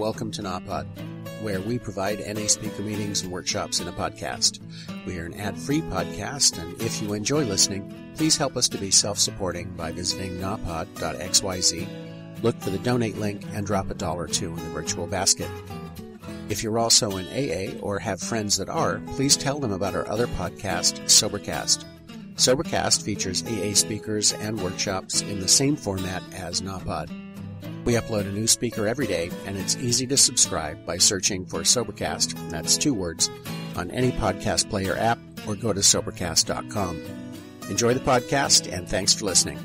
welcome to NAPOD, where we provide NA speaker meetings and workshops in a podcast. We are an ad-free podcast, and if you enjoy listening, please help us to be self-supporting by visiting napod.xyz, look for the donate link, and drop $1 or $2 in the virtual basket. If you're also in AA or have friends that are, please tell them about our other podcast, Sobercast. Sobercast features AA speakers and workshops in the same format as NAPOD. We upload a new speaker every day, and it's easy to subscribe by searching for Sobercast, that's 2 words, on any podcast player app, or go to Sobercast.com. Enjoy the podcast, and thanks for listening.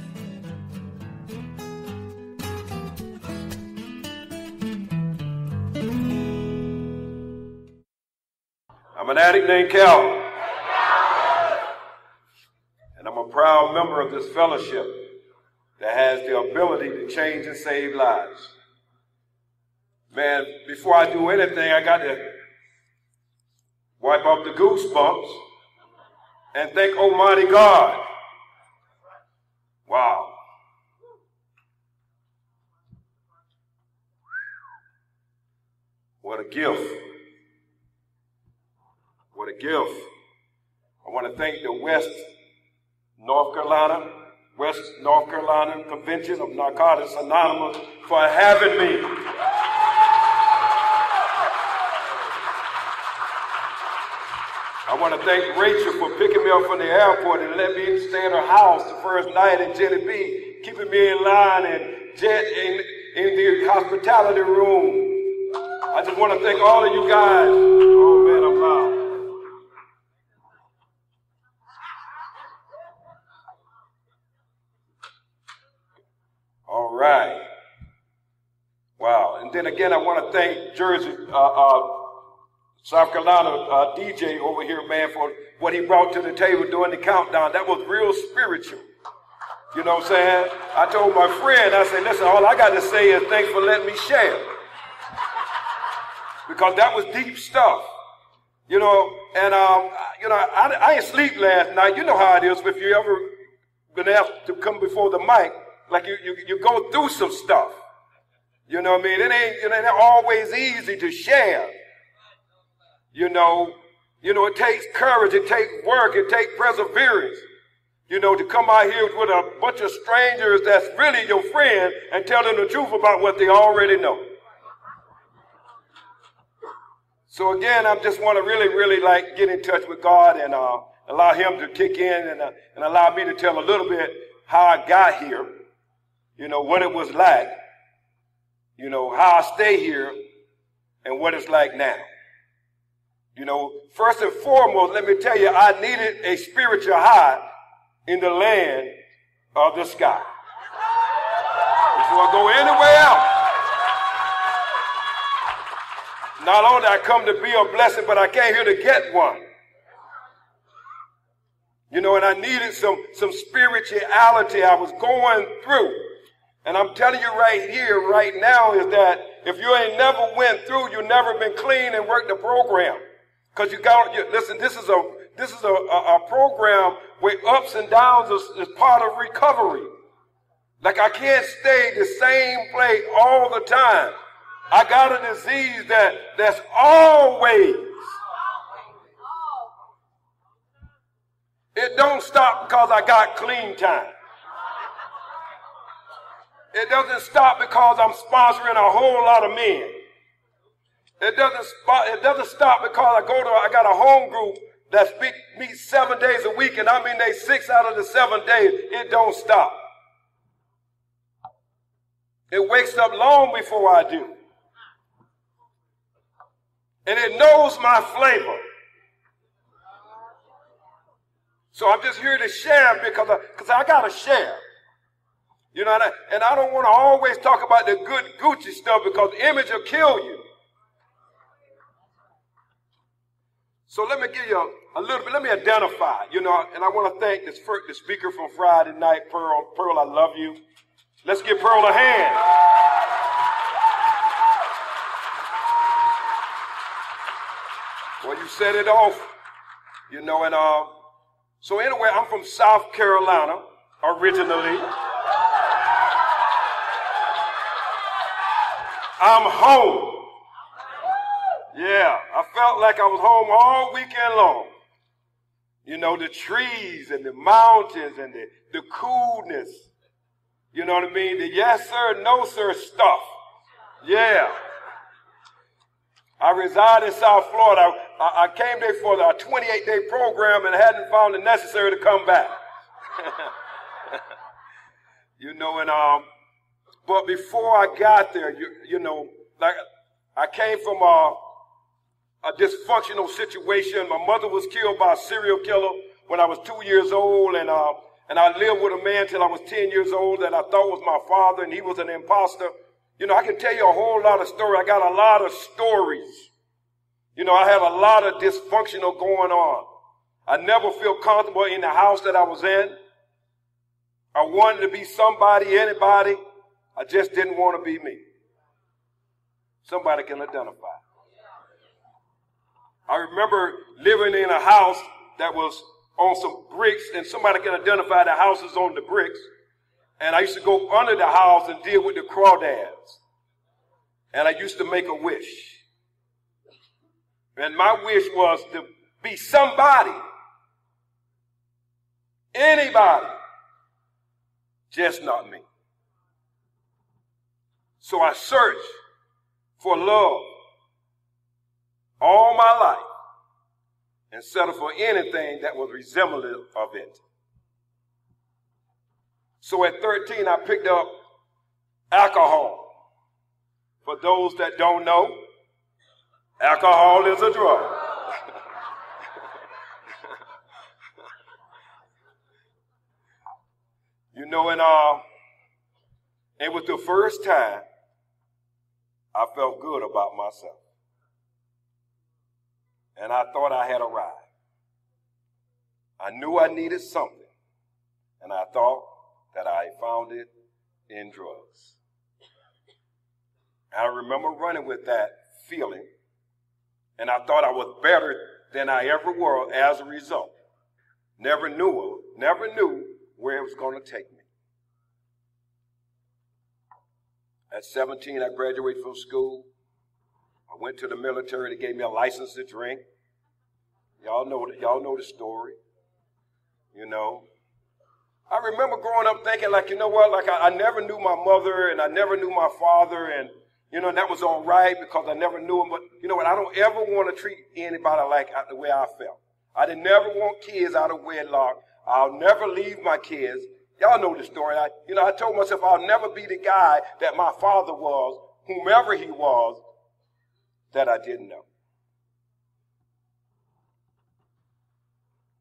I'm an addict named Calvin, and I'm a proud member of this fellowship that has the ability to change and save lives. Man, before I do anything, I got to wipe off the goosebumps and thank Almighty God. Wow. What a gift. What a gift. I want to thank the West North Carolina Convention of Narcotics Anonymous for having me. I want to thank Rachel for picking me up from the airport and letting me stay at her house the first night, and Jenny B keeping me in line, and Jet in the hospitality room. I just want to thank all of you guys. Oh man, I'm loud. All right. Wow. And then again, I want to thank Jersey, South Carolina DJ over here, man, for what he brought to the table during the countdown. That was real spiritual. You know what I'm saying? I told my friend, I said, listen, all I got to say is thanks for letting me share. Because that was deep stuff. You know, and, I didn't sleep last night. You know how it is if you ever been asked to come before the mic. Like you go through some stuff. You know what I mean? It ain't always easy to share. You know, it takes courage, it takes work, it takes perseverance. You know, to come out here with a bunch of strangers that's really your friend and tell them the truth about what they already know. So again, I just want to really, really like get in touch with God and allow him to kick in and allow me to tell a little bit how I got here. You know, what it was like, you know, how I stay here and what it's like now. You know, first and foremost, let me tell you, I needed a spiritual high in the land of the sky. Before I go anywhere else. Not only I come to be a blessing, but I came here to get one. You know, and I needed some spirituality I was going through. And I'm telling you right here, right now, is that if you ain't never went through, you never been clean and worked the program. Cause listen, this is a program where ups and downs is part of recovery. Like I can't stay the same place all the time. I got a disease that's always. It don't stop because I got clean time. It doesn't stop because I'm sponsoring a whole lot of men. It doesn't stop because I got a home group that meets 7 days a week, and I'm in there 6 out of the 7 days. It don't stop. It wakes up long before I do. And it knows my flavor. So I'm just here to share because I got to share. You know, and I don't want to always talk about the good Gucci stuff because image will kill you. So let me give you a little bit, let me identify, you know, and I want to thank the speaker from Friday night, Pearl. Pearl, I love you. Let's give Pearl a hand. Well, you set it off, you know, and so anyway, I'm from South Carolina originally. I'm home. Yeah, I felt like I was home all weekend long. You know, the trees and the mountains and the coolness. You know what I mean? The yes sir, no sir stuff. Yeah. I reside in South Florida. I came there for the 28-day program and hadn't found it necessary to come back. You know, and but before I got there, you know, like I came from a dysfunctional situation. My mother was killed by a serial killer when I was 2 years old, and I lived with a man till I was 10 years old that I thought was my father, and he was an imposter. You know, I can tell you a whole lot of stories. I got a lot of stories. You know, I had a lot of dysfunctional going on. I never felt comfortable in the house that I was in. I wanted to be somebody, anybody. I just didn't want to be me. Somebody can identify. I remember living in a house that was on some bricks, and somebody can identify the houses on the bricks. And I used to go under the house and deal with the crawdads. And I used to make a wish. And my wish was to be somebody. Anybody. Just not me. So I searched for love all my life and settled for anything that was resemblant of it. So at 13, I picked up alcohol. For those that don't know, alcohol is a drug. You know, and it was the first time I felt good about myself. And I thought I had arrived. I knew I needed something. And I thought that I found it in drugs. I remember running with that feeling. And I thought I was better than I ever was as a result. Never knew where it was going to take me. At 17, I graduated from school. I went to the military. They gave me a license to drink. Y'all know the story. You know. I remember growing up thinking, like, you know what, like I never knew my mother and I never knew my father, and, you know, that was all right because I never knew him. But, you know what, I don't ever want to treat anybody like the way I felt. I didn't never want kids out of wedlock. I'll never leave my kids. Y'all know the story. I told myself I'll never be the guy that my father was, whomever he was, that I didn't know.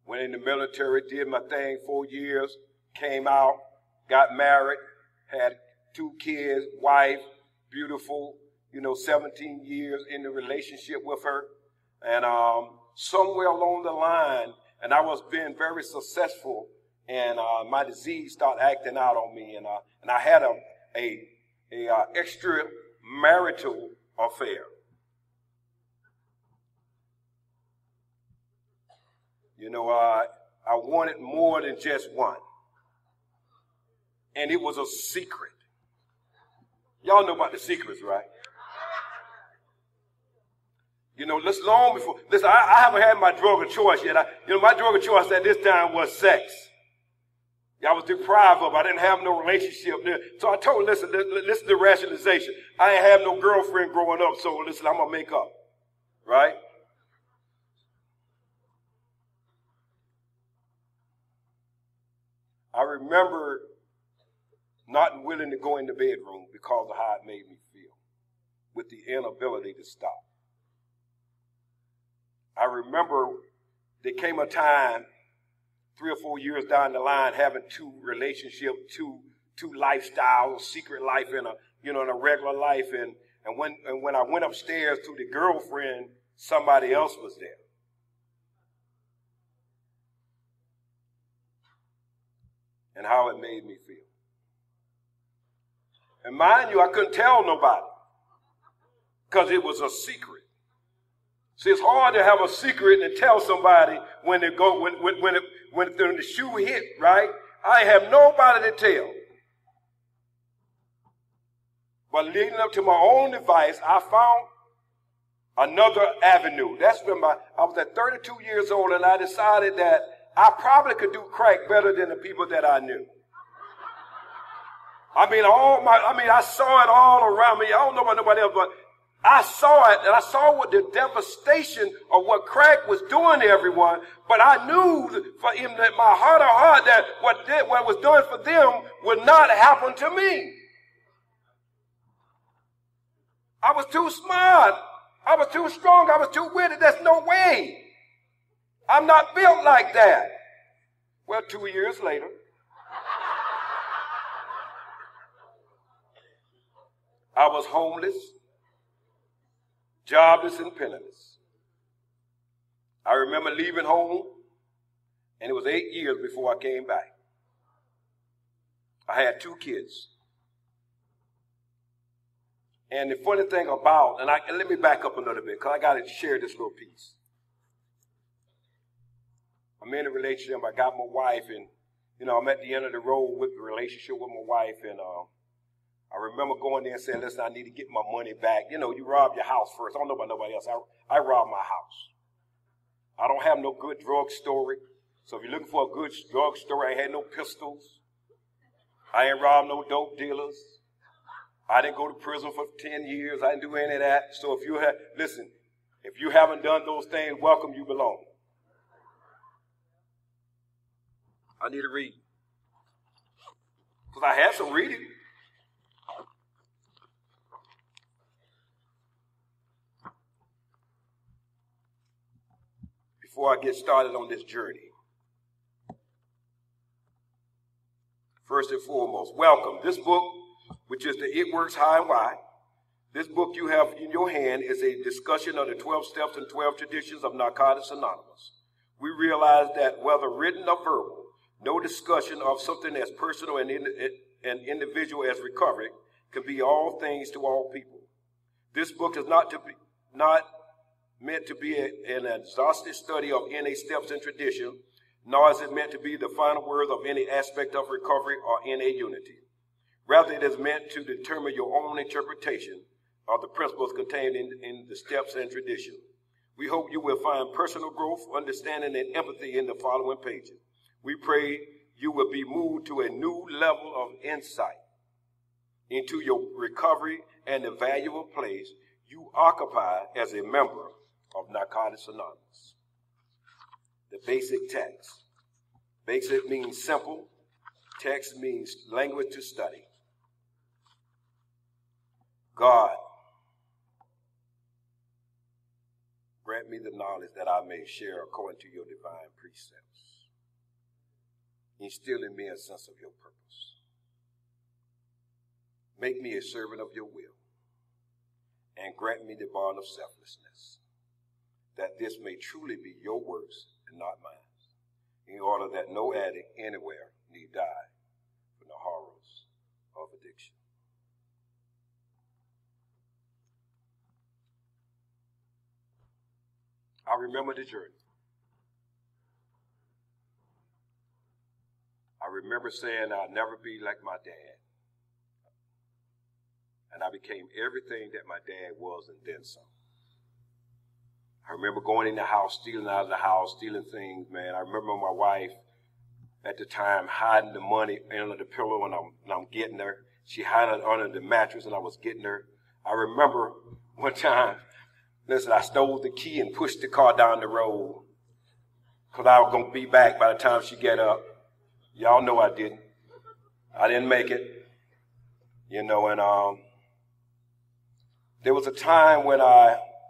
Went in the military, did my thing 4 years, came out, got married, had 2 kids, wife, beautiful, 17 years in the relationship with her. And somewhere along the line, and I was being very successful, and my disease started acting out on me, and I had a extramarital affair. I wanted more than just one. And it was a secret. Y'all know about the secrets, right? Listen, I haven't had my drug of choice yet. My drug of choice at this time was sex. I was deprived of it. I didn't have no relationship there. So I told her, listen to rationalization. I ain't have no girlfriend growing up, so listen, I'm going to make up. Right? I remember not willing to go in the bedroom because of how it made me feel, with the inability to stop. I remember there came a time 3 or 4 years down the line having 2 relationships, two lifestyles, a secret life and a regular life. And when I went upstairs to the girlfriend, somebody else was there. And how it made me feel. And mind you, I couldn't tell nobody because it was a secret. See, it's hard to have a secret and tell somebody when the shoe hit, right? I have nobody to tell. But leading up to my own device, I found another avenue. That's when I was at 32 years old, and I decided that I probably could do crack better than the people that I knew. I saw it all around me. I don't know about nobody else, but I saw it, and I saw what the devastation of what crack was doing to everyone. But I knew in my heart of heart that what was done for them would not happen to me. I was too smart. I was too strong. I was too witty. There's no way. I'm not built like that. Well, 2 years later, I was homeless, jobless, and penniless. I remember leaving home, and it was 8 years before I came back. I had 2 kids. And the funny thing about, and let me back up a little bit, because I got to share this little piece. I'm in a relationship. I got my wife, and, I'm at the end of the road with the relationship with my wife, and I remember going there and saying, listen, I need to get my money back. You rob your house first. I don't know about nobody else. I robbed my house. I don't have no good drug story. So if you're looking for a good drug story, I ain't had no pistols. I ain't robbed no dope dealers. I didn't go to prison for 10 years. I didn't do any of that. So if you haven't done those things, welcome, you belong. I need to read. Because I had some reading. Before I get started on this journey, first and foremost, welcome. This book, which is the It Works How and Why, this book you have in your hand is a discussion of the 12 steps and 12 traditions of Narcotics Anonymous. We realize that whether written or verbal, no discussion of something as personal and individual as recovery can be all things to all people. This book is not meant to be an exhaustive study of NA steps and tradition, nor is it meant to be the final word of any aspect of recovery or NA unity. Rather, it is meant to determine your own interpretation of the principles contained in the steps and tradition. We hope you will find personal growth, understanding, and empathy in the following pages. We pray you will be moved to a new level of insight into your recovery and the valuable place you occupy as a member of Narcotics Anonymous. The basic text. Basic means simple. Text means language to study. God, grant me the knowledge that I may share according to your divine precepts. Instill in me a sense of your purpose. Make me a servant of your will, and grant me the bond of selflessness, that this may truly be your works and not mine, in order that no addict anywhere need die from the horrors of addiction. I remember the journey. I remember saying I'll never be like my dad. And I became everything that my dad was and then some. I remember going in the house, stealing out of the house, stealing things, man. I remember my wife at the time hiding the money under the pillow and I'm getting her. She hid it under the mattress and I was getting her. I remember one time, I stole the key and pushed the car down the road because I was going to be back by the time she get up. Y'all know I didn't. I didn't make it. And there was a time when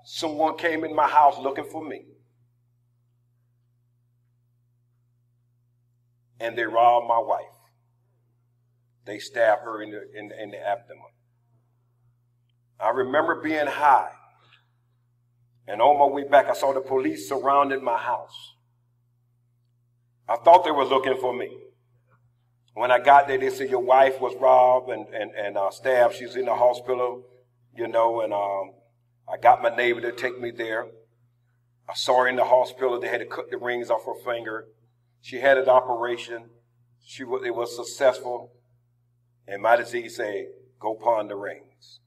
someone came in my house looking for me. And they robbed my wife. They stabbed her in the abdomen. I remember being high. And on my way back, I saw the police surrounding my house. I thought they were looking for me. When I got there, they said, your wife was robbed and stabbed. She's in the hospital, and I got my neighbor to take me there. I saw her in the hospital. They had to cut the rings off her finger. She had an operation. It was successful. And my disease said, go pawn the rings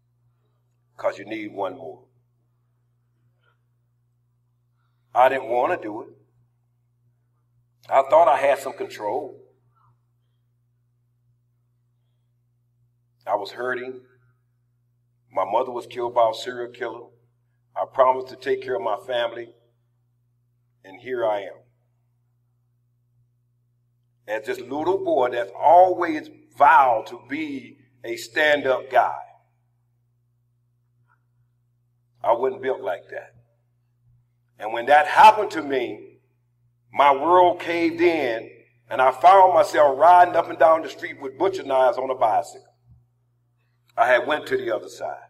because you need one more. I didn't want to do it. I thought I had some control. I was hurting. My mother was killed by a serial killer. I promised to take care of my family. And here I am. As this little boy that's always vowed to be a stand-up guy. I wasn't built like that. And when that happened to me, my world caved in, and I found myself riding up and down the street with butcher knives on a bicycle. I had went to the other side.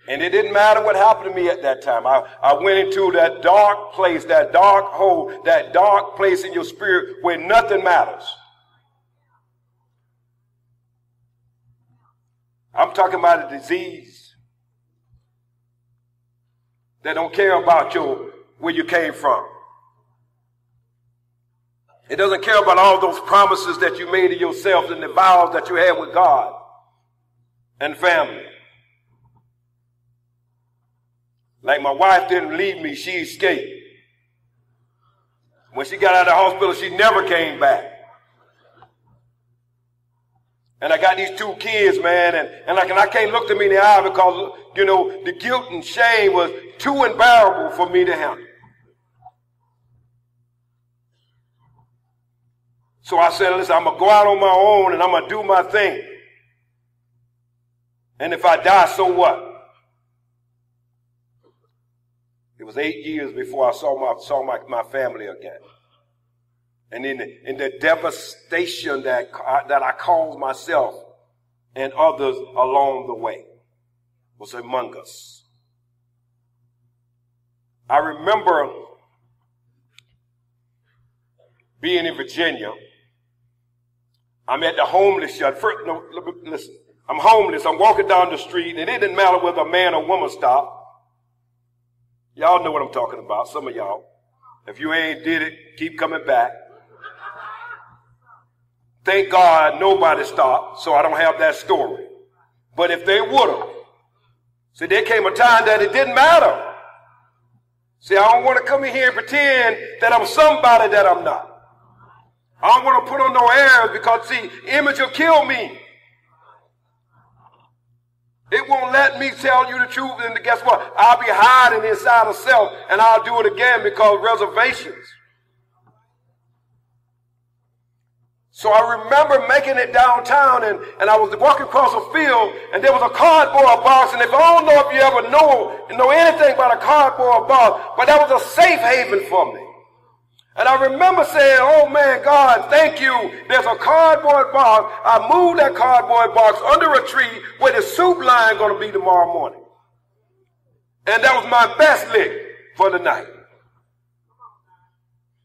And it didn't matter what happened to me at that time. I went into that dark place, that dark hole, that dark place in your spirit where nothing matters. I'm talking about a disease that don't care about where you came from. It doesn't care about all those promises that you made to yourself and the vows that you had with God and family. Like my wife didn't leave me, she escaped. When she got out of the hospital, she never came back. And I got these two kids, man, and I can't look them in the eye because, the guilt and shame was too unbearable for me to handle. So I said, listen, I'm going to go out on my own and I'm going to do my thing. And if I die, so what? It was 8 years before I saw my family again. And in the devastation that I caused myself and others along the way was among us. I remember being in Virginia. I'm at the homeless shelter. Listen, I'm homeless. I'm walking down the street, and it didn't matter whether a man or woman stopped. Y'all know what I'm talking about, some of y'all. If you ain't did it, keep coming back. Thank God nobody stopped, so I don't have that story. But if they would have, see, there came a time that it didn't matter. See, I don't want to come in here and pretend that I'm somebody that I'm not. I don't want to put on no airs because, see, image will kill me. It won't let me tell you the truth, and guess what? I'll be hiding inside of self, and I'll do it again because reservations. So I remember making it downtown, and I was walking across a field, and there was a cardboard box, and I don't know if you ever know anything about a cardboard box, but that was a safe haven for me. And I remember saying, oh man, God, thank you. There's a cardboard box. I moved that cardboard box under a tree where the soup line going to be tomorrow morning. And that was my best lick for the night.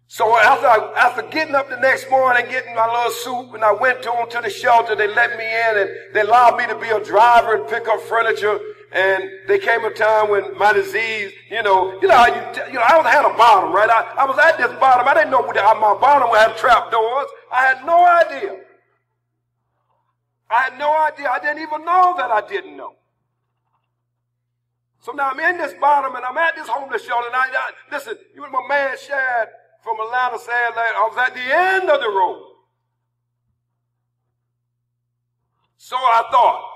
So after getting up the next morning, getting my little soup, and I went to the shelter, they let me in, and they allowed me to be a driver and pick up furniture. And there came a time when my disease, I had a bottom, right? I was at this bottom. I didn't know my bottom would have trap doors. I had no idea. I didn't even know that I didn't know. So now I'm in this bottom, and I'm at this homeless shelter. And listen, my man Shad from Atlanta said that I was at the end of the road. So I thought.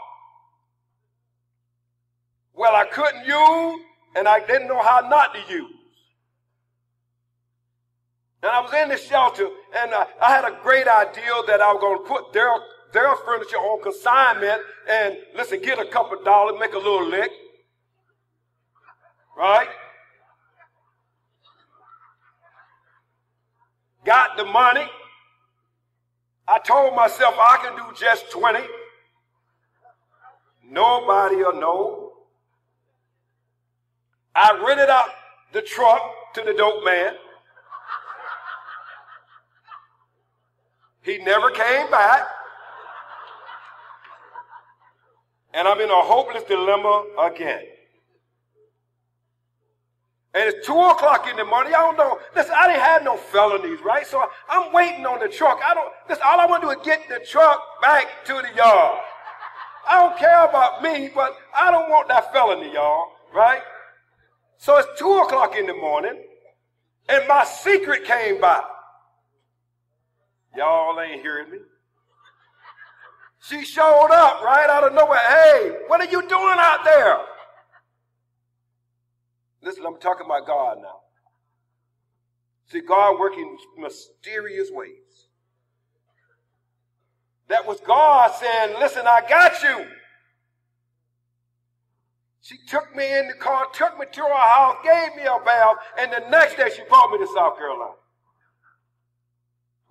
Well, I couldn't use, and I didn't know how not to use. And I was in the shelter, and I had a great idea that I was going to put their furniture on consignment and, listen, get a couple of dollars, make a little lick. Right? Got the money. I told myself I can do just 20. Nobody will know. I rented out the truck to the dope man. He never came back. And I'm in a hopeless dilemma again. And it's 2 o'clock in the morning. I don't know. Listen, I didn't have no felonies, right? So I'm waiting on the truck. All I want to do is get the truck back to the yard. I don't care about me, but I don't want that felony, y'all, right? So it's 2 o'clock in the morning, and my secret came by. Y'all ain't hearing me. She showed up right out of nowhere. Hey, what are you doing out there? Listen, I'm talking about God now. See, God working in mysterious ways. That was God saying, listen, I got you. She took me in the car, took me to her house, gave me a bath, and the next day she brought me to South Carolina.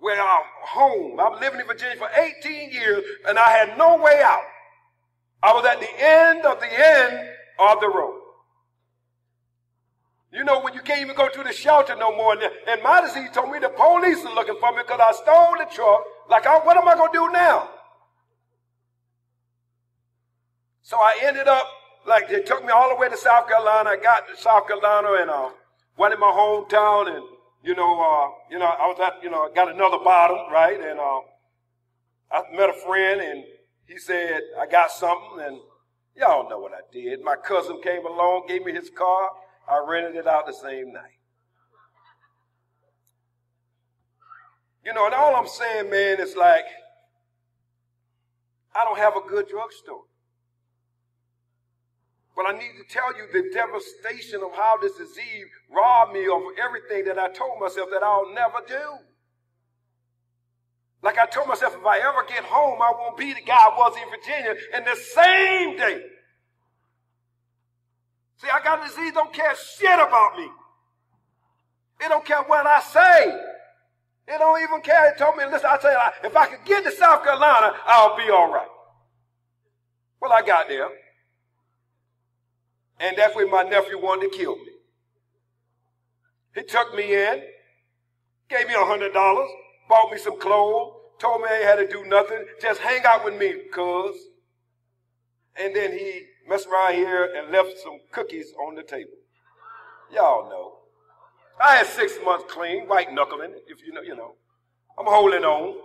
Where I'm home. I'm living in Virginia for 18 years, and I had no way out. I was at the end of the road. You know, when you can't even go to the shelter no more. And my disease told me the police are looking for me because I stole the truck. Like, what am I going to do now? So I ended up, like, they took me all the way to South Carolina. I got to South Carolina and went in my hometown. And, I was at, I got another bottle, right? And I met a friend, and he said, I got something. And y'all know what I did. My cousin came along, gave me his car. I rented it out the same night. And all I'm saying, man, is like, I don't have a good drugstore. But I need to tell you the devastation of how this disease robbed me of everything that I told myself that I'll never do. Like I told myself, if I ever get home, I won't be the guy I was in Virginia. And the same day, see, I got a disease, don't care shit about me. It don't care what I say. It don't even care. It told me, listen, I tell you, if I could get to South Carolina, I'll be all right. Well, I got there. And that's when my nephew wanted to kill me. He took me in, gave me $100, bought me some clothes, told me I ain't had to do nothing, just hang out with me, cuz. And then he messed around here and left some cookies on the table. Y'all know. I had 6 months clean, white knuckling, if you know. I'm holding on.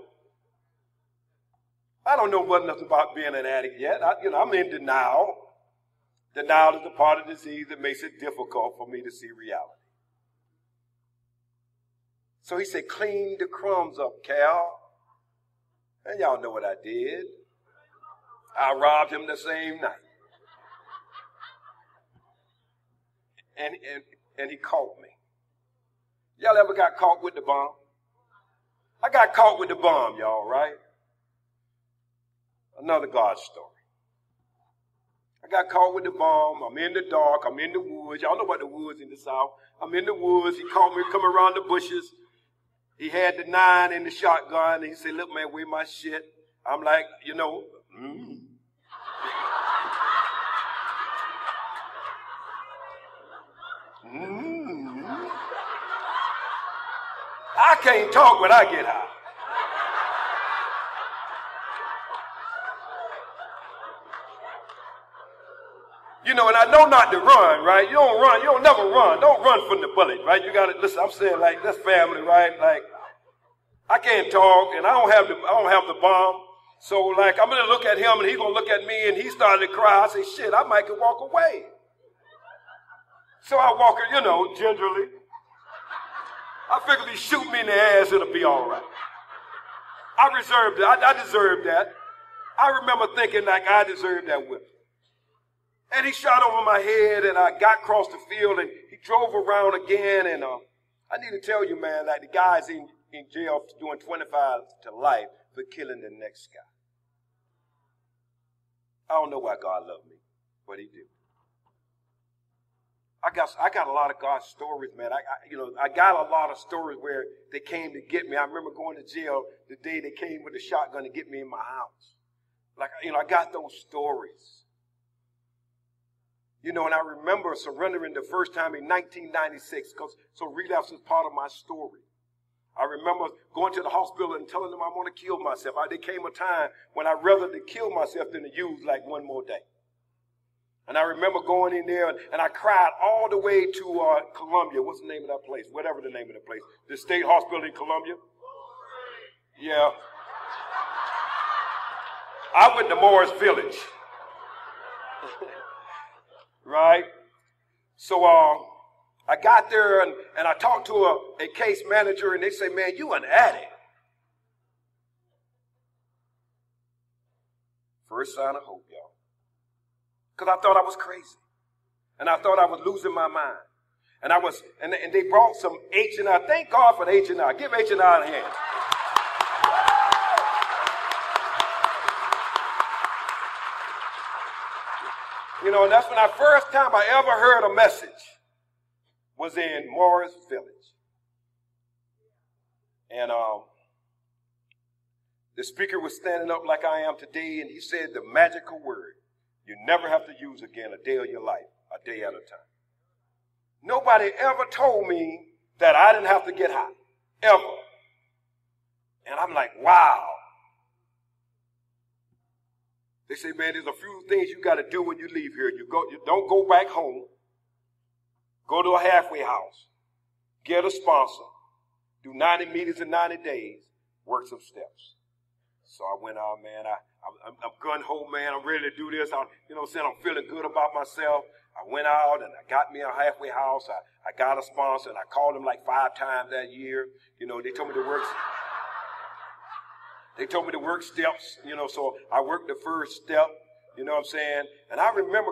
I don't know nothing about being an addict yet. I'm in denial. Denial is the part of the disease that makes it difficult for me to see reality. So he said, clean the crumbs up, Cal. And y'all know what I did. I robbed him the same night. And he caught me. Y'all ever got caught with the bomb? I got caught with the bomb, y'all, right? Another God story. I got caught with the bomb. I'm in the dark. I'm in the woods. Y'all know about the woods in the South. I'm in the woods. He caught me coming around the bushes. He had the 9 in the shotgun. And he said, look, man, where my shit? I'm like, I can't talk when I get high. And I know not to run, right? You don't run. You don't never run. Don't run from the bullet, right? You got to listen. I'm saying like that's family, right? Like I can't talk, and I don't have the bomb. So like I'm gonna look at him, and he's gonna look at me, and he started to cry. I say, shit, I might could walk away. So I walk, gingerly. I figured if he shoot me in the ass, it'll be all right. I reserved it. I deserved that. I remember thinking like I deserved that whip. And he shot over my head, and I got across the field, and he drove around again. And I need to tell you, man, like the guy's in jail doing 25 to life for killing the next guy. I don't know why God loved me, but he did. I got a lot of God's stories, man. I got a lot of stories where they came to get me. I remember going to jail the day they came with a shotgun to get me in my house. Like, I got those stories. And I remember surrendering the first time in 1996, so relapse is part of my story. I remember going to the hospital and telling them I want to kill myself. There came a time when I'd rather to kill myself than to use like one more day. And I remember going in there, and I cried all the way to Columbia. What's the name of that place? Whatever the name of the place. The state hospital in Columbia. Yeah. I went to Morris Village. Right? So I got there and I talked to a case manager, and they say, man, you an addict. First sign of hope, y'all. Because I thought I was crazy. And I thought I was losing my mind. And they brought some H&I. Thank God for the H&I. Give H&I a hand. You know, and that's when first time I ever heard a message was in Morris Village. And the speaker was standing up like I am today, and he said the magical word you never have to use again a day of your life, a day at a time. Nobody ever told me that I didn't have to get high, ever. And I'm like, wow. They say, man, there's a few things you got to do when you leave here. You don't go back home. Go to a halfway house. Get a sponsor. Do 90 meetings in 90 days. Work some steps. So I went out, man. I'm gun-ho, man. I'm ready to do this. I'm feeling good about myself. I went out and I got me a halfway house. I got a sponsor, and I called him like 5 times that year. You know, they told me to work. They told me to work steps, you know, so I worked the first step, you know what I'm saying? And I remember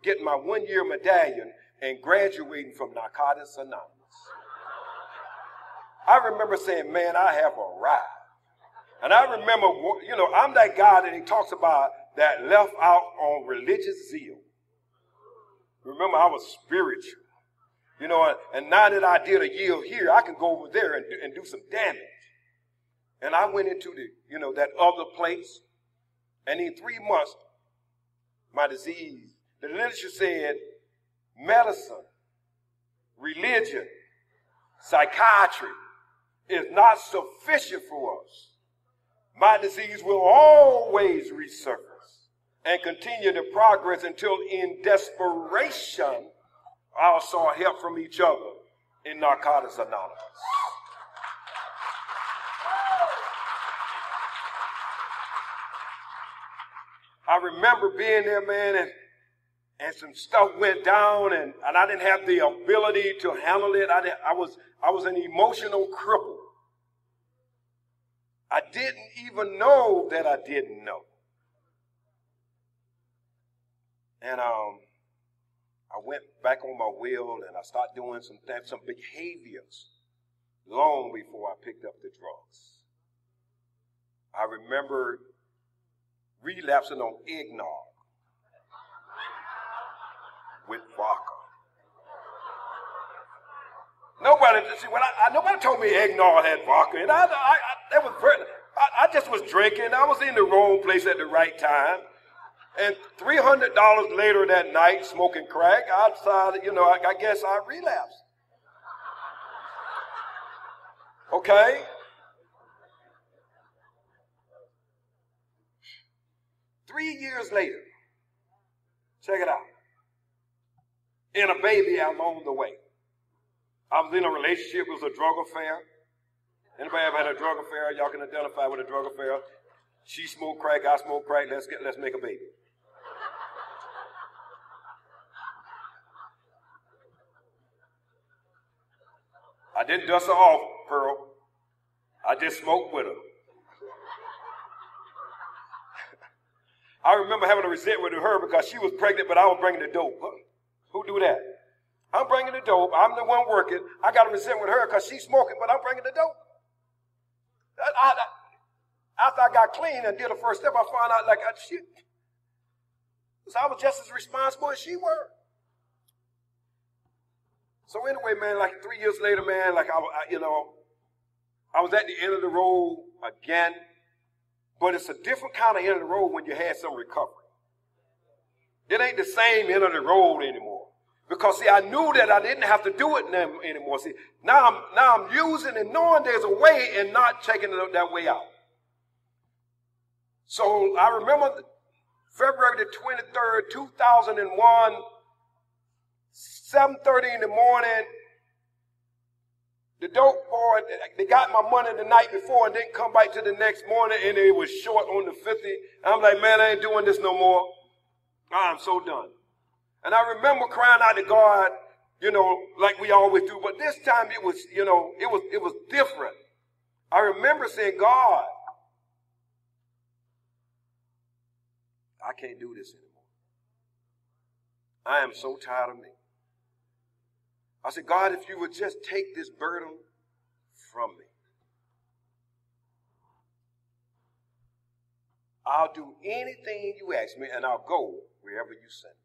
getting my 1-year medallion and graduating from Narcotics Anonymous. I remember saying, man, I have arrived. And I remember, you know, I'm that guy that he talks about that left out on religious zeal. Remember, I was spiritual, you know, and now that I did a year here, I can go over there and do some damage. And I went into that other place, and in 3 months, my disease, the literature said, medicine, religion, psychiatry is not sufficient for us. My disease will always resurface and continue to progress until in desperation, I sought help from each other in Narcotics Anonymous. I remember being there, man, and some stuff went down, and I didn't have the ability to handle it. I was an emotional cripple. I didn't even know that I didn't know. And I went back on my wheel, and I started doing some behaviors long before I picked up the drugs. I remember relapsing on eggnog with vodka. Nobody told me eggnog had vodka, and I just was drinking. I was in the wrong place at the right time. And $300 later that night, smoking crack, I decided, I guess I relapsed. Okay? Three years later, check it out. And a baby along the way. I was in a relationship, it was a drug affair. Anybody ever had a drug affair? Y'all can identify with a drug affair. She smoked crack, I smoked crack, let's make a baby. I didn't dust her off, Pearl. I just smoked with her. I remember having a resentment with her because she was pregnant, but I was bringing the dope. Who do that? I'm bringing the dope. I'm the one working. I got a resentment with her because she's smoking, but I'm bringing the dope. After I got clean and did the first step, I found out so I was just as responsible as she were. So anyway, man, 3 years later, man, I was at the end of the road again. But it's a different kind of end of the road when you had some recovery. It ain't the same end of the road anymore. Because, see, I knew that I didn't have to do it anymore. See, now I'm using and knowing there's a way and not checking that way out. So I remember February the 23rd, 2001, 7:30 in the morning, the dope boy, they got my money the night before and didn't come back to the next morning, and it was short on the 50. I'm like, man, I ain't doing this no more. I'm so done. And I remember crying out to God like we always do. But this time it was, it was different. I remember saying, God, I can't do this anymore. I am so tired of me. I said, God, if you would just take this burden from me, I'll do anything you ask me, and I'll go wherever you send me.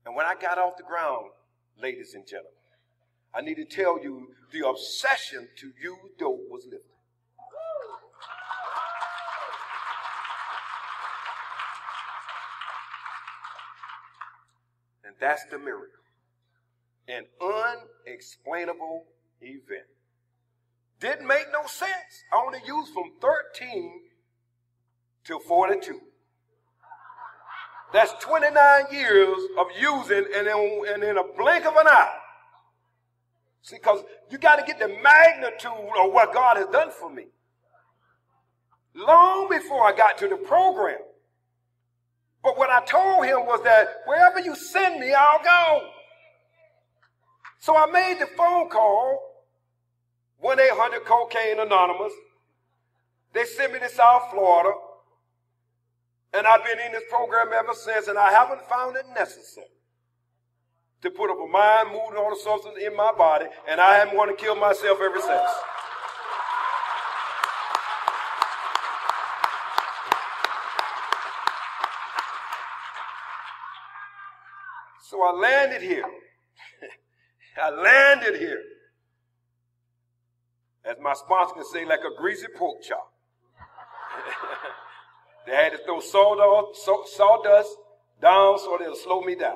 And when I got off the ground, ladies and gentlemen, I need to tell you the obsession to use dope was lifted. And that's the miracle. An unexplainable event. Didn't make no sense. I only used from 13 till 42. That's 29 years of using and in a blink of an eye. See, because you got to get the magnitude of what God has done for me. Long before I got to the program. But what I told him was that wherever you send me, I'll go. So I made the phone call, 1-800-COCAINE Anonymous. They sent me to South Florida. And I've been in this program ever since, and I haven't found it necessary to put up a mind, mood, and all the substance in my body, and I haven't wanted to kill myself ever since. So I landed here. I landed here. As my sponsor can say, like a greasy pork chop. They had to throw sawdust down so they'll slow me down.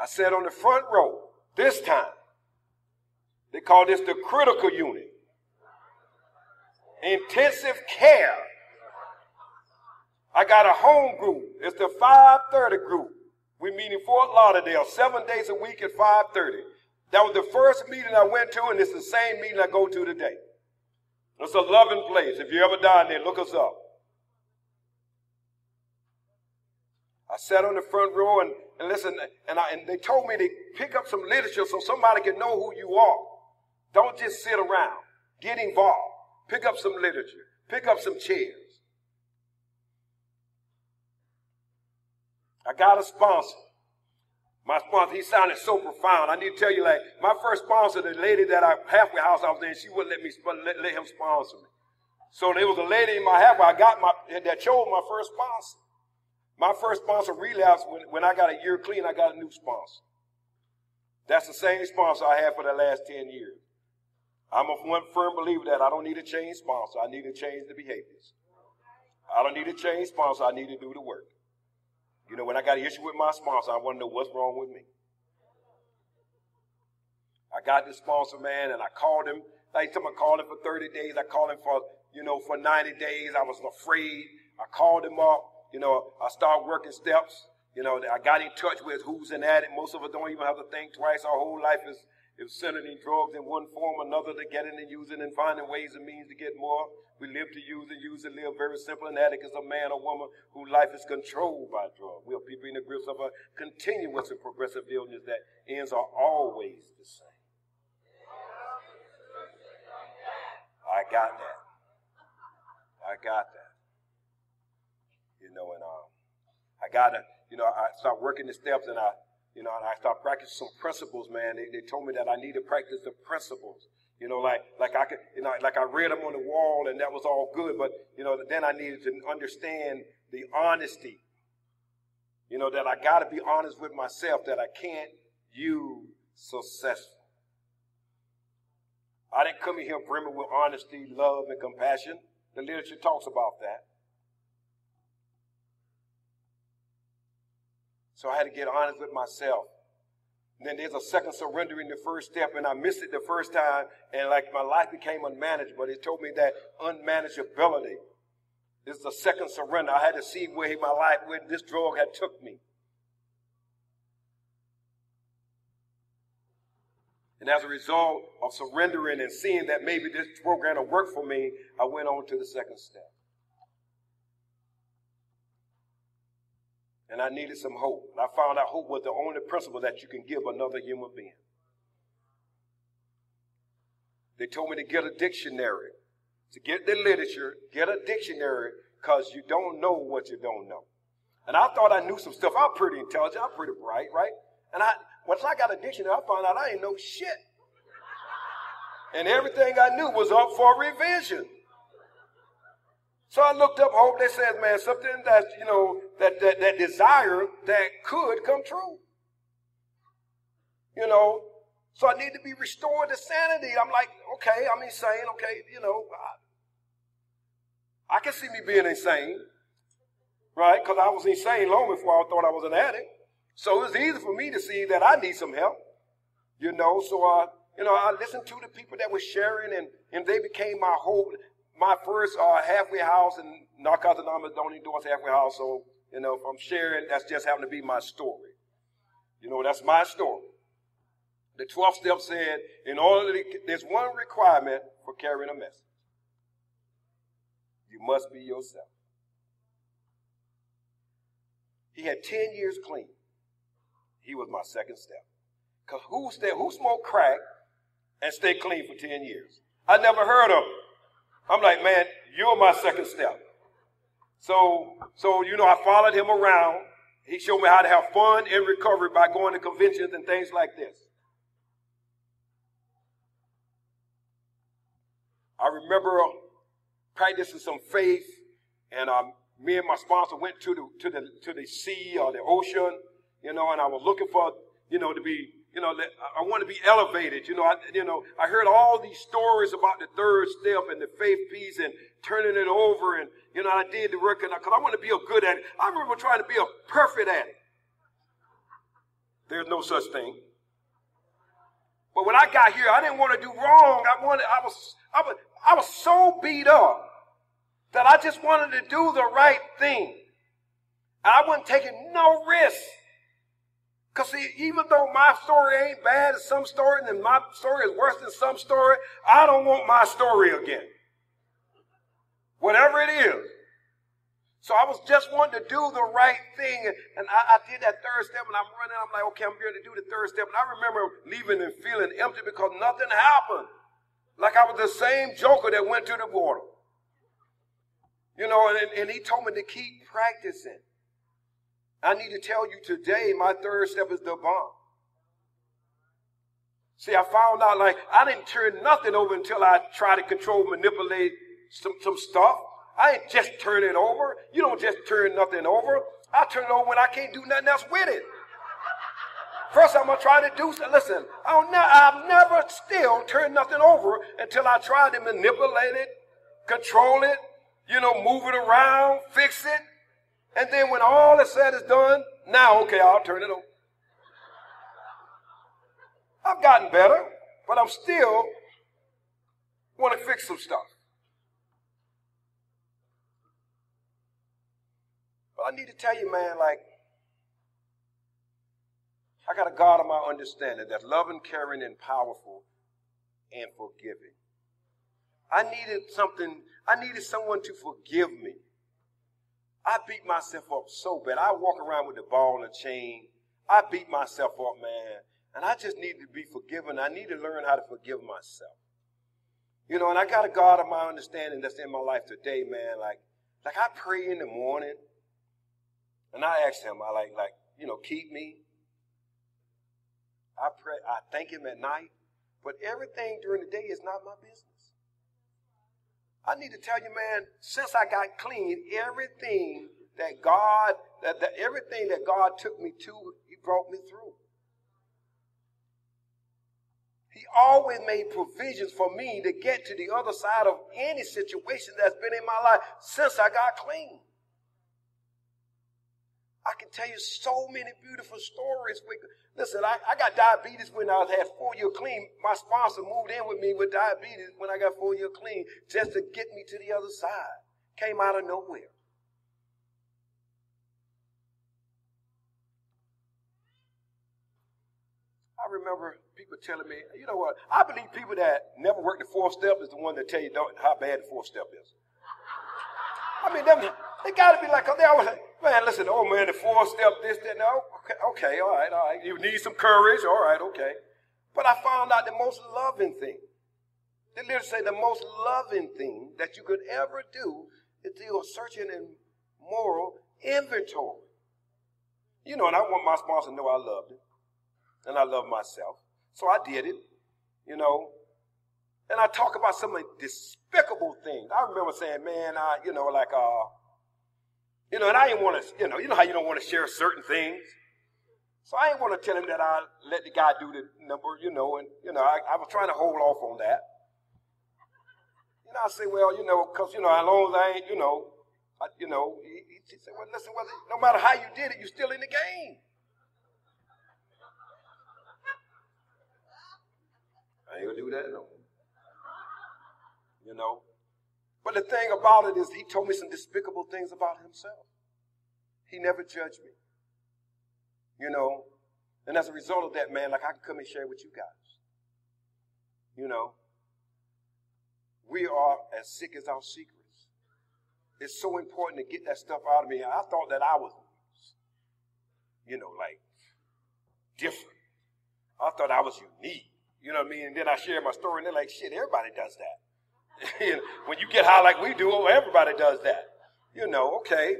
I sat on the front row this time. They call this the critical unit. Intensive care. I got a home group. It's the 5:30 group. We meet in Fort Lauderdale 7 days a week at 5:30. That was the first meeting I went to, and it's the same meeting I go to today. It's a loving place. If you ever down there, look us up. I sat on the front row and listen, and they told me to pick up some literature so somebody can know who you are. Don't just sit around. Get involved. Pick up some literature. Pick up some chairs. I got a sponsor. My sponsor, he sounded so profound. I need to tell you, like, my first sponsor, the lady that halfway house I was in, she wouldn't let him sponsor me. So there was a lady in my halfway that chose my first sponsor. My first sponsor relapsed when I got a year clean. I got a new sponsor. That's the same sponsor I had for the last 10 years. I'm a one firm believer that I don't need to change sponsor. I need to change the behaviors. I don't need to change sponsor. I need to do the work. When I got an issue with my sponsor, I want to know what's wrong with me. I got this sponsor, man, and I called him. Like someone called him for 30 days. I called him for 90 days. I was afraid. I called him up. I started working steps. I got in touch with who's an addict. Most of us don't even have to think twice. Our whole life is centered in drugs in one form or another, to getting and using and finding ways and means to get more. We live to use and live. Very simple. An addict is a man or woman whose life is controlled by drugs. We are people in the grips of a continuous and progressive illness that ends are always the same. I got that. I started working the steps, and I started practicing some principles, man. They told me that I need to practice the principles. Like I read them on the wall, and that was all good. But, then I needed to understand the honesty. That I got to be honest with myself, that I can't use successful. I didn't come in here brimming with honesty, love, and compassion. The literature talks about that. So I had to get honest with myself. And then there's a second surrender in the first step, and I missed it the first time, and like my life became unmanageable. It told me that unmanageability is the second surrender. I had to see where this drug had took me. And as a result of surrendering and seeing that maybe this program will work for me, I went on to the second step. and I needed some hope. And I found out hope was the only principle that you can give another human being. They told me to get a dictionary. To get the literature, get a dictionary, because you don't know what you don't know. And I thought I knew some stuff. I'm pretty intelligent. I'm pretty bright, right? And once I got a dictionary, I found out I ain't know shit. And everything I knew was up for revision. So I looked up hope. They said, man, something that, that desire that could come true. So I need to be restored to sanity. I'm like, okay, I'm insane. Okay, I can see me being insane, right? Because I was insane long before I thought I was an addict. So it was easy for me to see that I need some help, So, I listened to the people that were sharing, and they became my hope. My first halfway house, and Narcotics Anonymous don't endorse halfway house. So, if I'm sharing, that's just happened to be my story. That's my story. The 12th step said, there's one requirement for carrying a message. You must be yourself. He had 10 years clean. He was my second step. Because who smoked crack and stayed clean for 10 years? I never heard of him. I'm like, man, you're my second step. So I followed him around. He showed me how to have fun in recovery by going to conventions and things like this. I remember practicing some faith, and me and my sponsor went to the sea or the ocean, and I was looking for, to be, I want to be elevated. I heard all these stories about the third step and the faith piece and turning it over, and I did the work, because I want to be a good addict. I remember trying to be a perfect addict. There's no such thing. But when I got here, I didn't want to do wrong. I was so beat up that I just wanted to do the right thing. And I wasn't taking no risk. Because see, even though my story ain't bad as some story, and my story is worse than some story, I don't want my story again. Whatever it is. So I was just wanting to do the right thing. And I did that third step, and I'm running. I'm like, okay, I'm going to do the third step. And I remember leaving and feeling empty because nothing happened. Like I was the same joker that went to the water. And he told me to keep practicing. I need to tell you today, my third step is the bomb. See, I found out I didn't turn nothing over until I tried to control, manipulate some stuff. I ain't just turn it over. You don't just turn nothing over. I turn it over when I can't do nothing else with it. First, I'm going to try to do something. Listen, I've never still turned nothing over until I try to manipulate it, control it, move it around, fix it. And then when all is said is done, now, okay, I'll turn it over. I've gotten better, but I'm still want to fix some stuff. But I need to tell you, man, I got a God of my understanding that's loving, caring, and powerful and forgiving. I needed someone to forgive me. I beat myself up so bad. I walk around with the ball and chain. I beat myself up, man. And I just need to be forgiven. I need to learn how to forgive myself. And I got a God of my understanding that's in my life today, man. Like I pray in the morning. And I ask him, keep me. I pray, I thank him at night. But everything during the day is not my business. I need to tell you, man, since I got clean, everything that God took me to, he brought me through. He always made provisions for me to get to the other side of any situation that's been in my life since I got clean. I can tell you so many beautiful stories. Listen, I got diabetes when I had 4 years clean. My sponsor moved in with me with diabetes when I got 4 years clean just to get me to the other side. Came out of nowhere. I remember people telling me, you know what, I believe people that never worked the fourth step is the one that tell you how bad the fourth step is. I mean, they got to be like, Man, listen, oh man, the 4-step, this, that, no, okay, all right. You need some courage, all right, okay. But I found out the most loving thing. They literally say the most loving thing that you could ever do is do a searching and moral inventory. You know, and I want my sponsor to know I loved it. And I love myself. So I did it, you know. And I talk about some of the despicable things. I remember saying, man, and I didn't want to, you know how you don't want to share certain things. So I didn't want to tell him that I let the guy do the number, I was trying to hold off on that. I say, well, because, as long as I ain't, he said, well, listen, no matter how you did it, you're still in the game. I ain't going to do that no more. But the thing about it is he told me some despicable things about himself. He never judged me. And as a result of that, man, like I can come and share with you guys. We are as sick as our secrets. It's so important to get that stuff out of me. I thought that I was, different. I thought I was unique. You know what I mean? And then I share my story, and they're like, shit, everybody does that. When you get high like we do, everybody does that. Okay.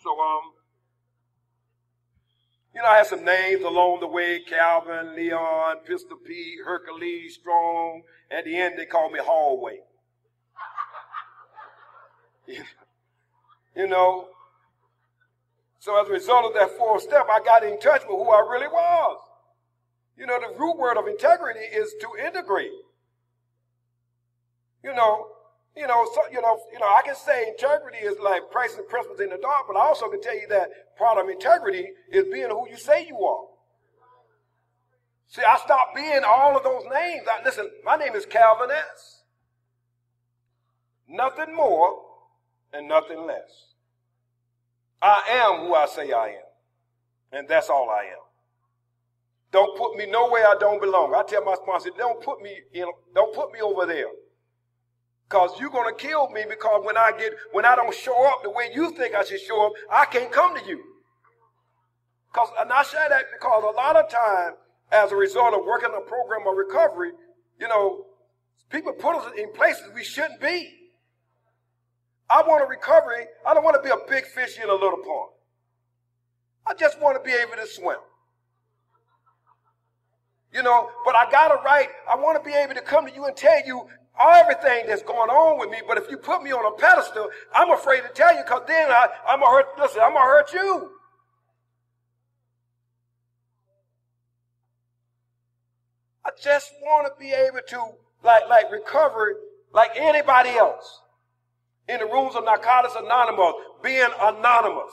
So, I had some names along the way: Calvin, Leon, Pistol Pete, Hercules, Strong. At the end, they called me Hallway. So as a result of that 4th step, I got in touch with who I really was. The root word of integrity is to integrate. I can say integrity is like practicing principles in the dark, but I also can tell you that part of integrity is being who you say you are. See, I stopped being all of those names. Listen, my name is Calvin S. Nothing more and nothing less. I am who I say I am. And that's all I am. Don't put me nowhere I don't belong. I tell my sponsor, don't put me over there. Because you're going to kill me, because when I don't show up the way you think I should show up, I can't come to you. And I say that because a lot of times, as a result of working on a program of recovery, people put us in places we shouldn't be. I want a recovery. I don't want to be a big fish in a little pond. I just want to be able to swim. But I got a right. I want to be able to come to you and tell you everything that's going on with me. But if you put me on a pedestal, I'm afraid to tell you, because then I'm going to hurt you. I just want to be able to, like recover like anybody else. In the rooms of Narcotics Anonymous, being anonymous.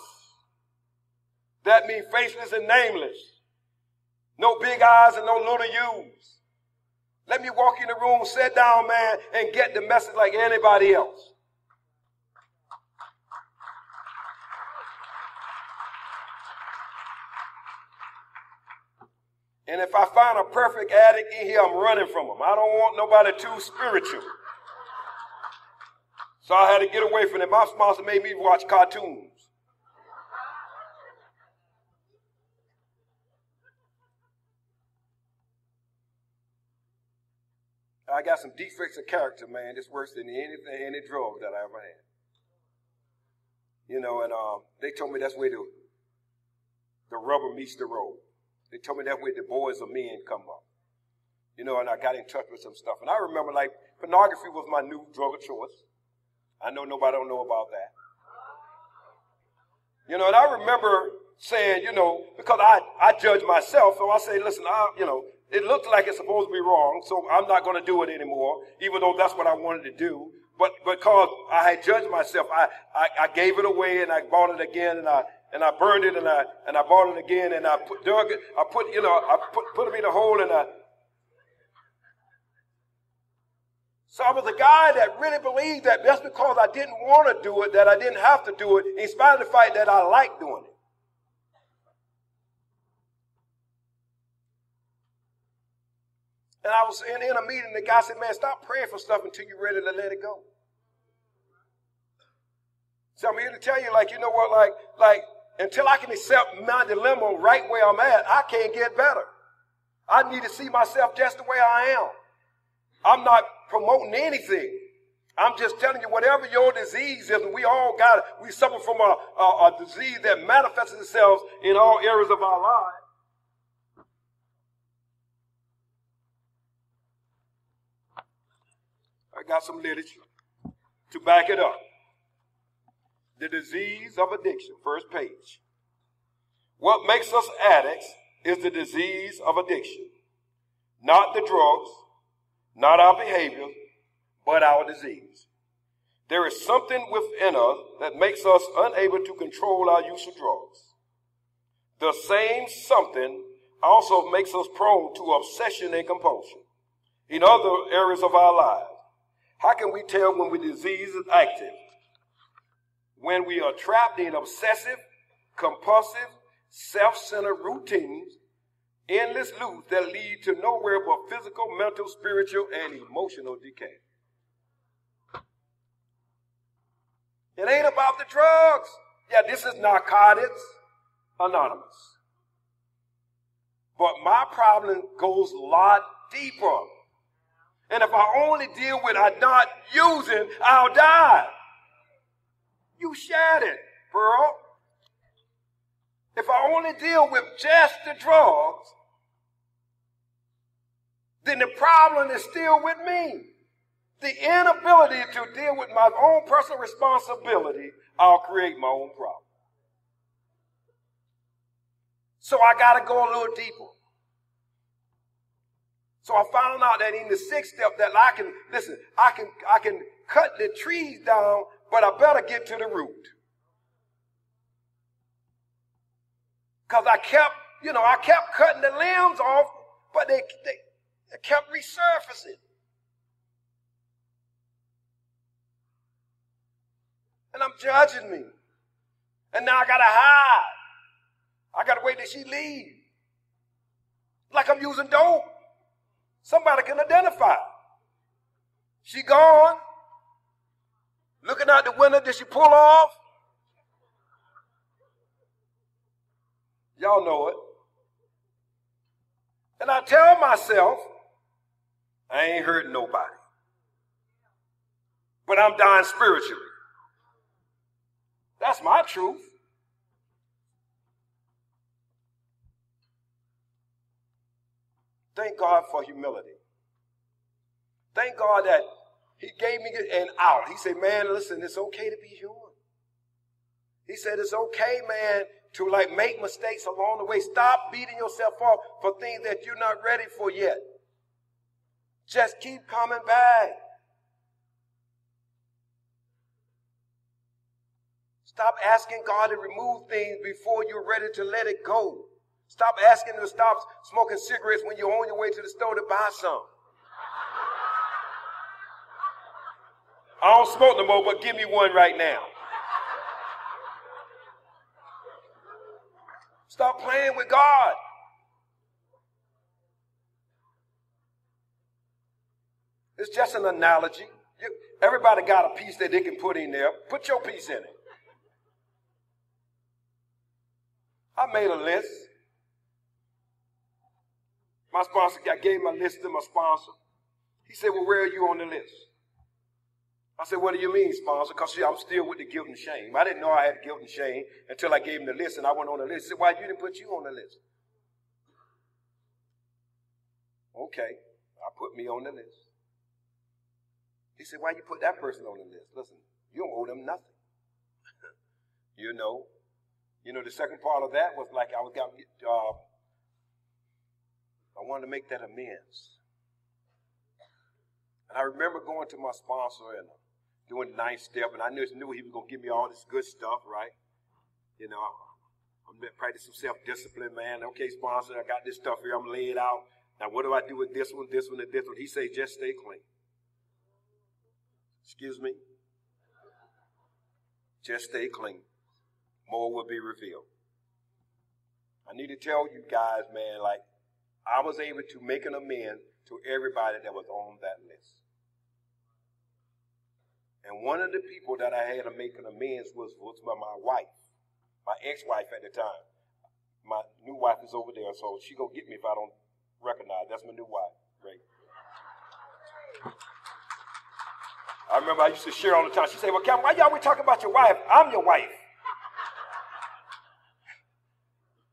That means faceless and nameless. No big eyes and no little U's. Let me walk in the room, sit down, man, and get the message like anybody else. And if I find a perfect addict in here, I'm running from them. I don't want nobody too spiritual. So I had to get away from it. My sponsor made me watch cartoons. I got some defects of character, man. It's worse than any drug that I ever had. And they told me that's where the rubber meets the road. They told me that's where the boys of men come up. And I got in touch with some stuff. And I remember, pornography was my new drug of choice. I know nobody don't know about that. And I remember saying, because I judge myself, so I say, listen, it looks like it's supposed to be wrong, so I'm not going to do it anymore, even though that's what I wanted to do. But because I had judged myself, I gave it away, and I bought it again, and I burned it, and I bought it again, and I put them in a hole, and So I was a guy that really believed that just because I didn't want to do it, that I didn't have to do it, in spite of the fact that I liked doing it. And I was in a meeting, the guy said, man, stop praying for stuff until you're ready to let it go. So I'm here to tell you, you know what, until I can accept my dilemma right where I'm at, I can't get better. I need to see myself just the way I am. I'm not promoting anything. I'm just telling you, whatever your disease is, and we all got it. We suffer from a disease that manifests itself in all areas of our lives. I got some literature to back it up. The disease of addiction, first page. What makes us addicts is the disease of addiction. Not the drugs, not our behavior, but our disease. There is something within us that makes us unable to control our use of drugs. The same something also makes us prone to obsession and compulsion in other areas of our lives. How can we tell when the disease is active? When we are trapped in obsessive, compulsive, self-centered routines, endless loops that lead to nowhere but physical, mental, spiritual, and emotional decay. It ain't about the drugs. Yeah, this is Narcotics Anonymous. But my problem goes a lot deeper. And if I only deal with I'm not using, I'll die. You shared it, Pearl. If I only deal with just the drugs, then the problem is still with me. The inability to deal with my own personal responsibility, I'll create my own problem. So I got to go a little deeper. So I found out that in the sixth step that I can cut the trees down, but I better get to the root. Because I kept cutting the limbs off, but they kept resurfacing. And I'm judging me. And now I got to hide. I got to wait till she leaves. Like I'm using dope. Somebody can identify. She gone. Looking out the window, did she pull off? Y'all know it. And I tell myself, I ain't hurting nobody. But I'm dying spiritually. That's my truth. Thank God for humility. Thank God that he gave me an out. He said, man, listen, it's okay to be human. He said, it's okay, man, to make mistakes along the way. Stop beating yourself up for things that you're not ready for yet. Just keep coming back. Stop asking God to remove things before you're ready to let it go. Stop asking him to stop smoking cigarettes when you're on your way to the store to buy some. I don't smoke no more, but give me one right now. Stop playing with God. It's just an analogy. Everybody got a piece that they can put in there. Put your piece in it. I made a list. My sponsor, I gave my list to my sponsor. He said, well, where are you on the list? I said, what do you mean, sponsor? Because I'm still with the guilt and shame. I didn't know I had guilt and shame until I gave him the list and I went on the list. He said, why you didn't put you on the list? Okay, I put me on the list. He said, why you put that person on the list? Listen, you don't owe them nothing. You know, the second part of that was like I wanted to make that amends. And I remember going to my sponsor and doing the ninth step, and I knew he was going to give me all this good stuff, right? You know, I'm practicing some self-discipline, man. Okay, sponsor, I got this stuff here. I'm laying out. Now, what do I do with this one, this one, and this one? He said, just stay clean. Excuse me? Just stay clean. More will be revealed. I need to tell you guys, man, I was able to make an amends to everybody that was on that list. And one of the people that I had to make an amends was my wife, my ex-wife at the time. My new wife is over there, so she gonna get me if I don't recognize. That's my new wife, right? I remember I used to share all the time. She said, well, Calvin, why y'all always talking about your wife? I'm your wife.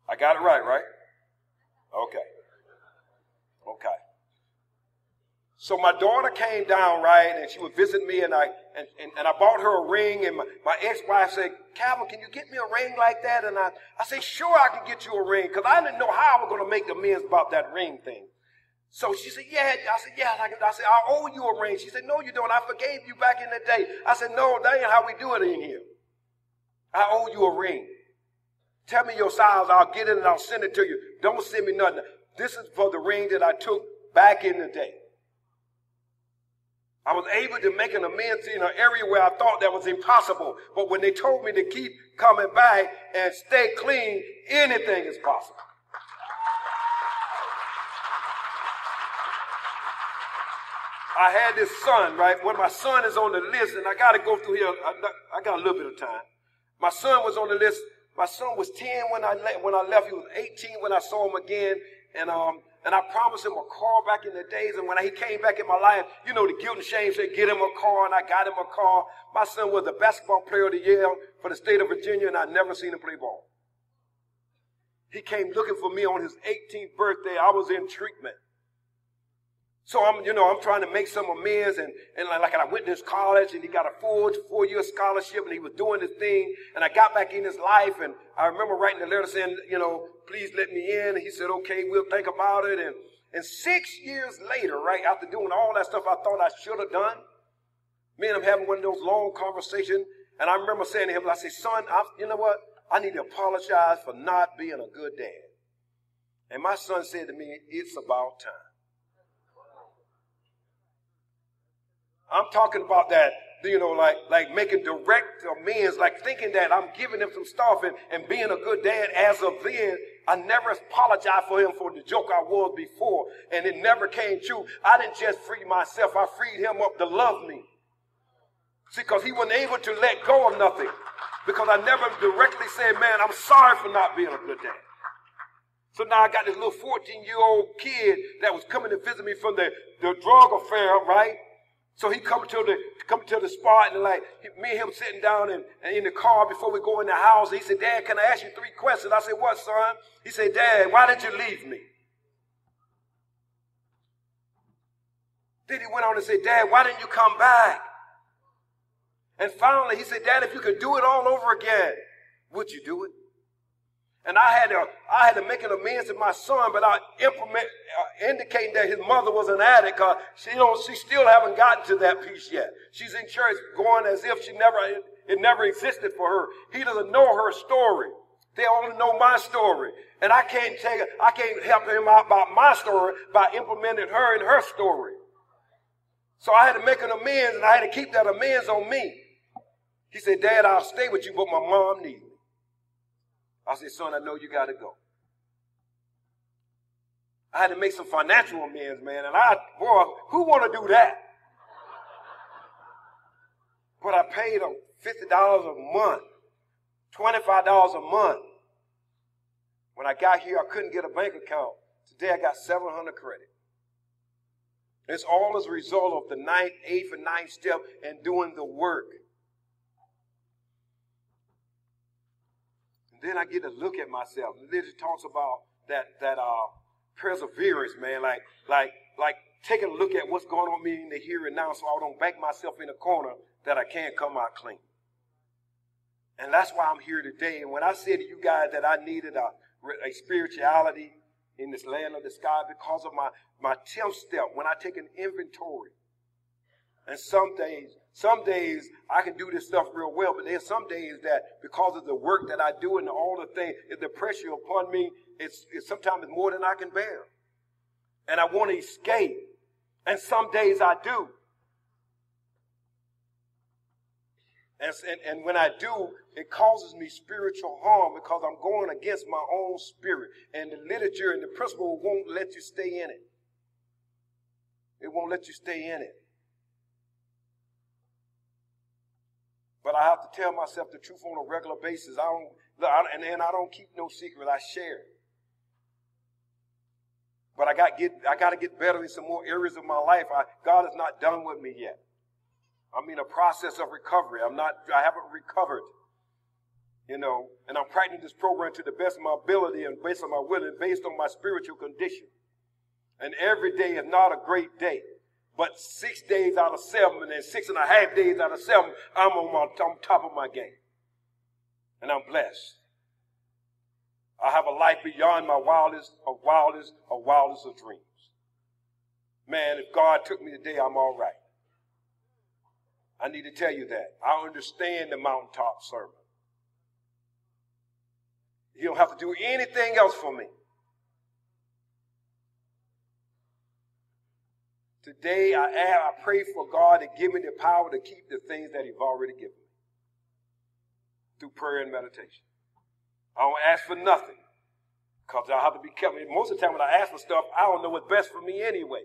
I got it right, right? Okay. Okay. So my daughter came down, right, and she would visit me, and I bought her a ring, and my ex-wife said, Calvin, can you get me a ring like that? And I said, sure, I can get you a ring, because I didn't know how I was going to make amends about that ring thing. So she said, yeah. I said, yeah. I said, I owe you a ring. She said, no, you don't. I forgave you back in the day. I said, no, that ain't how we do it in here. I owe you a ring. Tell me your size. I'll get it and I'll send it to you. Don't send me nothing. This is for the ring that I took back in the day. I was able to make an amends in an area where I thought that was impossible. But when they told me to keep coming back and stay clean, anything is possible. I had this son, right? When my son is on the list, and I got to go through here. I got a little bit of time. My son was on the list. My son was 10 when I left. He was 18 when I saw him again. And I promised him a car back in the days. And when he came back in my life, you know, the guilt and shame said, get him a car. And I got him a car. My son was the basketball player of the year for the state of Virginia, and I never seen him play ball. He came looking for me on his 18th birthday. I was in treatment. So I'm trying to make some amends, and like I went to his college, and he got a four-year scholarship, and he was doing his thing, and I got back in his life, and I remember writing a letter saying, please let me in, and he said, okay, we'll think about it, and 6 years later, right, after doing all that stuff I thought I should have done, me and him having one of those long conversations, and I remember saying to him, I said, son, you know what, I need to apologize for not being a good dad. And my son said to me, it's about time. I'm talking about that, like making direct amends, like thinking that I'm giving him some stuff and being a good dad. As of then, I never apologized for him for the joke I was before, and it never came true. I didn't just free myself. I freed him up to love me. See, because he wasn't able to let go of nothing, because I never directly said, man, I'm sorry for not being a good dad. So now I got this little 14-year-old kid that was coming to visit me from the drug affair, right? So he come to the spot, and me and him sitting down and in the car before we go in the house. He said, Dad, can I ask you 3 questions? I said, what, son? He said, Dad, why did you leave me? Then he went on and said, Dad, why didn't you come back? And finally he said, Dad, if you could do it all over again, would you do it? And I had to make an amends to my son, but I indicating that his mother was an addict. She still haven't gotten to that piece yet. She's in church going as if it never existed for her. He doesn't know her story. They only know my story. And I can't help him out about my story by implementing her in her story. So I had to make an amends, and I had to keep that amends on me. He said, Dad, I'll stay with you, but my mom needs me. I said, son, I know you got to go. I had to make some financial amends, man. And who want to do that? But I paid them $50 a month, $25 a month. When I got here, I couldn't get a bank account. Today, I got 700 credit. It's all as a result of the 9th, 8th, and 9th step and doing the work. Then I get to look at myself. Religion talks about that perseverance, man. Like taking a look at what's going on with me in the here and now, so I don't back myself in a corner that I can't come out clean. And that's why I'm here today. And when I said to you guys that I needed a spirituality in this land of the sky because of my 10th step, when I take an inventory. And some days I can do this stuff real well, but there's some days that because of the work that I do and all the things, the pressure upon me, it's sometimes it's more than I can bear. And I want to escape. And some days I do. And when I do, it causes me spiritual harm because I'm going against my own spirit. And the literature and the principle won't let you stay in it. It won't let you stay in it. But I have to tell myself the truth on a regular basis. And I don't keep no secret. I share. But I got to get better in some more areas of my life. God is not done with me yet. I'm in a process of recovery. I haven't recovered. And I'm practicing this program to the best of my ability and based on my will and based on my spiritual condition. And every day is not a great day. But 6 days out of 7 and then 6.5 days out of 7, I'm on top of my game. And I'm blessed. I have a life beyond my wildest of dreams. Man, if God took me today, I'm all right. I need to tell you that. I understand the mountaintop sermon. You don't have to do anything else for me. Today, I pray for God to give me the power to keep the things that He's already given me through prayer and meditation. I don't ask for nothing because I have to be careful. Most of the time when I ask for stuff, I don't know what's best for me anyway.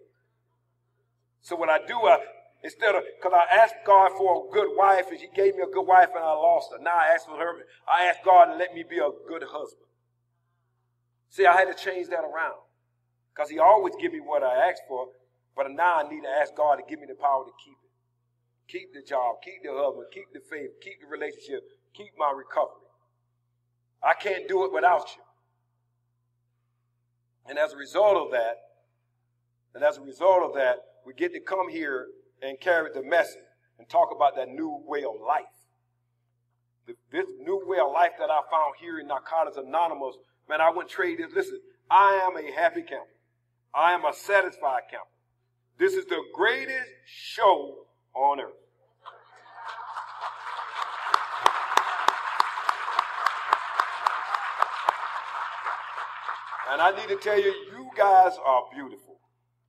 So what I do, because I asked God for a good wife and she gave me a good wife and I lost her. Now I ask for her. I ask God to let me be a good husband. See, I had to change that around because He always give me what I ask for. But now I need to ask God to give me the power to keep it. Keep the job, keep the husband, keep the faith, keep the relationship, keep my recovery. I can't do it without you. And as a result of that, we get to come here and carry the message and talk about that new way of life. This new way of life that I found here in Narcotics Anonymous, man, I wouldn't trade this. Listen, I am a happy camper. I am a satisfied camper. This is the greatest show on earth. And I need to tell you, you guys are beautiful.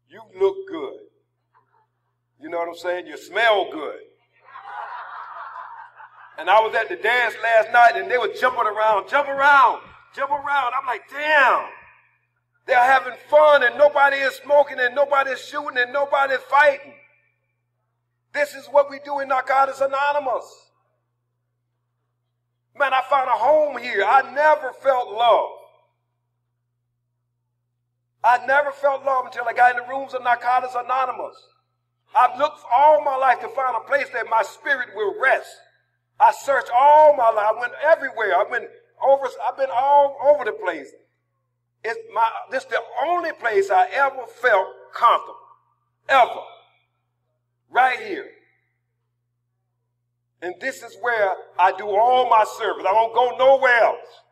You look good. You know what I'm saying? You smell good. And I was at the dance last night and they were jumping around. I'm like, damn. They're having fun and nobody is smoking and nobody is shooting and nobody is fighting. This is what we do in Narcotics Anonymous. Man, I found a home here. I never felt love. I never felt love until I got in the rooms of Narcotics Anonymous. I've looked all my life to find a place that my spirit will rest. I searched all my life. I went everywhere. I've been all over the place. This is the only place I ever felt comfortable. Ever. Right here. And this is where I do all my service. I don't go nowhere else.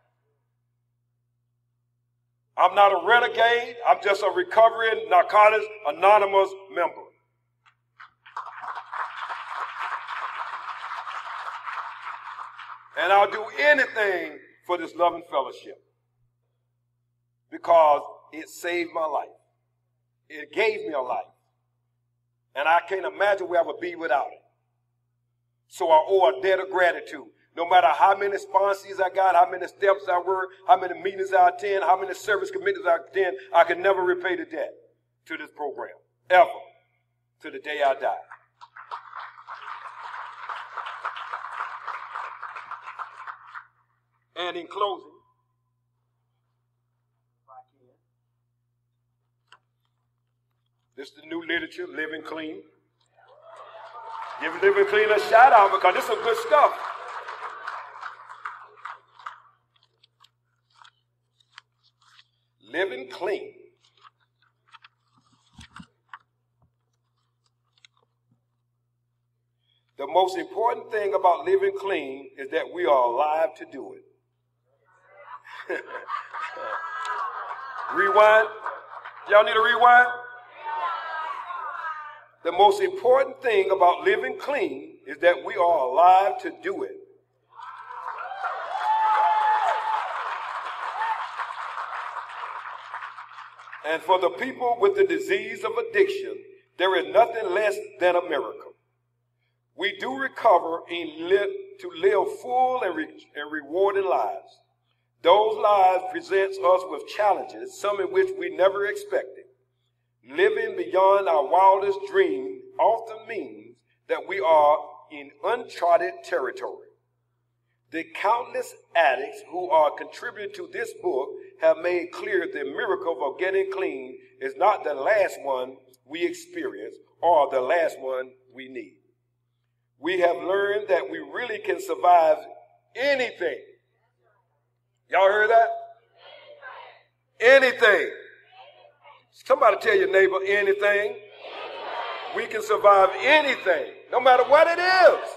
I'm not a renegade. I'm just a recovering Narcotics Anonymous member. And I'll do anything for this loving fellowship. Because it saved my life. It gave me a life. And I can't imagine where I would be without it. So I owe a debt of gratitude. No matter how many sponsors I got, how many steps I work, how many meetings I attend, how many service committees I attend, I can never repay the debt to this program. Ever. To the day I die. And in closing, this is the new literature, Living Clean. Give Living Clean a shout out because this is some good stuff. Living Clean. The most important thing about living clean is that we are alive to do it. Rewind. Y'all need a rewind? The most important thing about living clean is that we are alive to do it. And for the people with the disease of addiction, there is nothing less than a miracle. We do recover to live full and rewarding lives. Those lives present us with challenges, some in which we never expected. Living beyond our wildest dream often means that we are in uncharted territory. The countless addicts who are contributing to this book have made clear the miracle of getting clean is not the last one we experience or the last one we need. We have learned that we really can survive anything. Y'all heard that? Anything. Somebody tell your neighbor anything. We can survive anything, no matter what it is.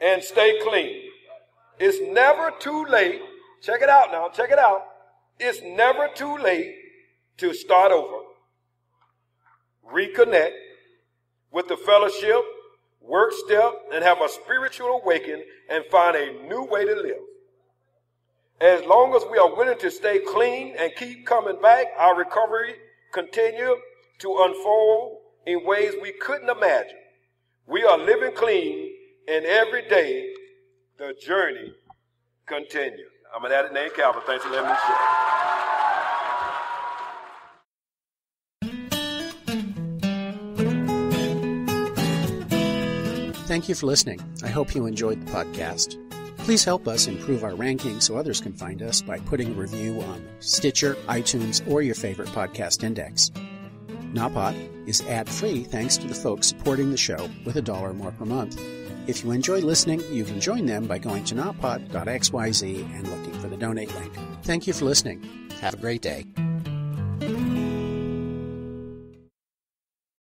And stay clean. It's never too late. Check it out now. Check it out. It's never too late to start over. Reconnect with the fellowship, work step, and have a spiritual awakening and find a new way to live. As long as we are willing to stay clean and keep coming back, our recovery continue to unfold in ways we couldn't imagine. We are living clean, and every day the journey continues. I'm an addict named Calvin. Thanks for letting me share. Thank you for listening. I hope you enjoyed the podcast. Please help us improve our ranking so others can find us by putting a review on Stitcher, iTunes, or your favorite podcast index. NAPOD is ad-free thanks to the folks supporting the show with $1 more per month. If you enjoy listening, you can join them by going to napod.xyz and looking for the donate link. Thank you for listening. Have a great day.